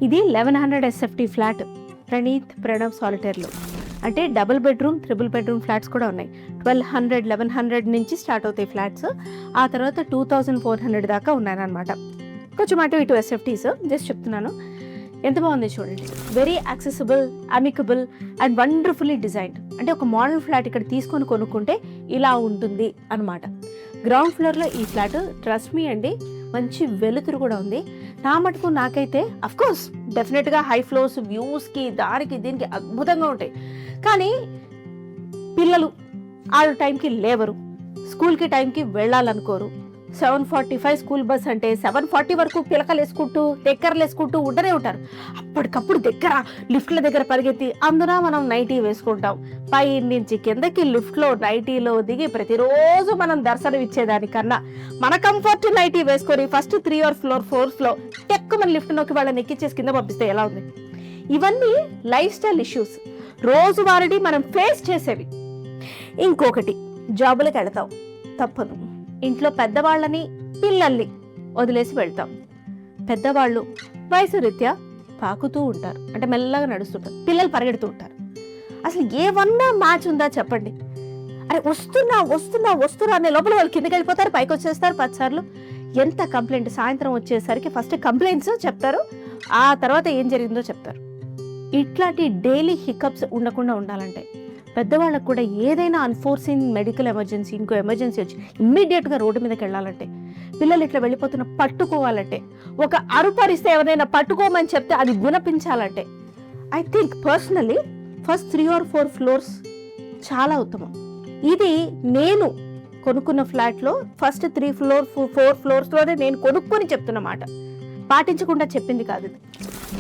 ఇది 1100 SFT flat Praneeth Pranav సాలిటైర్లో. అంటే double bedroom, triple bedroom flats కూడా ఉన్నాయి. 1200, 1100 నుంచి స్టార్ట్ అవుతాయి ఫ్లాట్స్. ఆ తర్వాత 2400 దాకా ఉన్నాయన్నమాట. కొంచెం అటు ఇటు SFTs జస్ట్ చెప్తున్నాను. ఎంత బాగుంది చూడండి. Very accessible, amicable and wonderfully designed. అంటే ఒక మోడల్ ఫ్లాట్ ఇక్కడ తీసుకొని కొనుక్కుంటే ఇలా ఉంటుంది అనమాట. గ్రౌండ్ ఫ్లోర్లో ఈ ఫ్లాట్ ట్రస్ట్ మీ అండి, మంచి వెలుతురు కూడా ఉంది. నా మటుకు నాకైతే అఫ్కోర్స్ డెఫినెట్గా హై ఫ్లోర్స్, వ్యూస్కి, దానికి దీనికి అద్భుతంగా ఉంటాయి. కానీ పిల్లలు ఆ టైంకి లేవరు, స్కూల్కి టైంకి వెళ్ళాలనుకోరు. 7:45 స్కూల్ బస్ అంటే 7:40 వరకు పిలకలు వేసుకుంటూ దగ్గరలు వేసుకుంటూ ఉండనే ఉంటారు. అప్పటికప్పుడు దగ్గర లిఫ్ట్ల దగ్గర పరిగెత్తి, అందున మనం నైటీ వేసుకుంటాం. పై నుంచి కిందకి లిఫ్ట్లో నైటీలో దిగి ప్రతిరోజు మనం దర్శనం ఇచ్చేదానికన్నా మన కంఫర్ట్ నైటీ వేసుకొని ఫస్ట్ 3 or 4 ఫ్లోర్స్లో టెక్కు మన లిఫ్ట్ నొక్కి వాళ్ళని ఎక్కిచ్చేసి కింద పంపిస్తే ఎలా ఉంది? ఇవన్నీ లైఫ్ స్టైల్ ఇష్యూస్, రోజువారీ మనం ఫేస్ చేసేవి. ఇంకొకటి, జాబులకు వెళతాం, తప్పదు. ఇంట్లో పెద్దవాళ్ళని, పిల్లల్ని వదిలేసి వెళ్తాం. పెద్దవాళ్ళు వయసు రీత్యా పాకుతూ ఉంటారు, అంటే మెల్లగా నడుస్తుంటారు. పిల్లలు పరిగెడుతూ ఉంటారు. అసలు ఏమన్నా మ్యాచ్ ఉందా చెప్పండి? అరే వస్తున్నా వస్తున్నా వస్తున్నా అనే లోపల వాళ్ళు కిందకి వెళ్ళిపోతారు, పైకి వచ్చేస్తారు 10 సార్లు. ఎంత కంప్లైంట్! సాయంత్రం వచ్చేసరికి ఫస్ట్ కంప్లైంట్స్ చెప్తారు, ఆ తర్వాత ఏం జరిగిందో చెప్తారు. ఇట్లాంటి డైలీ హికప్స్ ఉండకుండా ఉండాలంటే పెద్దవాళ్ళకు కూడా ఏదైనా అన్ఫోర్సిన్ మెడికల్ ఎమర్జెన్సీ, ఇంకో ఎమర్జెన్సీ వచ్చి ఇమ్మీడియట్గా రోడ్డు మీదకి వెళ్ళాలంటే, పిల్లలు ఇట్లా వెళ్ళిపోతున్న పట్టుకోవాలంటే, ఒక అరుపరిస్తే ఎవరైనా పట్టుకోమని చెప్తే అది వినిపించాలంటే, I think personally first 3 or 4 floors చాలా ఉత్తమం. ఇది నేను కొనుక్కున్న ఫ్లాట్లో ఫస్ట్ 4 ఫ్లోర్స్లోనే నేను కొనుక్కొని చెప్తున్నమాట, పాటించకుండా చెప్పింది కాదు ఇది.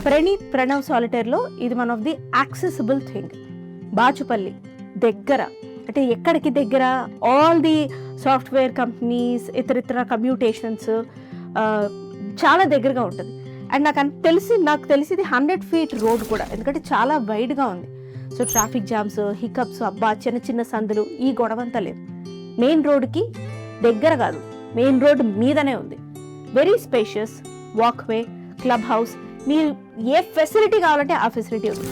ప్రణీత్ ప్రణవ్ సాలిటైర్లో ఇది one of the accessible thing. Bachupally దగ్గర, అంటే ఎక్కడికి దగ్గర, ఆల్ ది సాఫ్ట్వేర్ కంపెనీస్, ఇతరితర కమ్యూటేషన్స్ చాలా దగ్గరగా ఉంటుంది. అండ్ నాకు తెలిసి ఇది 100 feet రోడ్ కూడా, ఎందుకంటే చాలా వైడ్గా ఉంది. సో ట్రాఫిక్ జామ్స్, హికప్స్, అబ్బా చిన్న చిన్న సందులు, ఈ గొడవంతా లేదు. మెయిన్ రోడ్కి దగ్గర కాదు, మెయిన్ రోడ్ మీదనే ఉంది. Very spacious, walkway, club house, మీరు ఏ ఫెసిలిటీ కావాలంటే ఆ ఫెసిలిటీ ఉంది.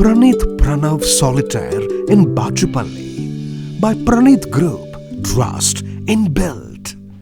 Pranith Pranav Solitaire in Bachupalli by Pranith Group. Trust in Build.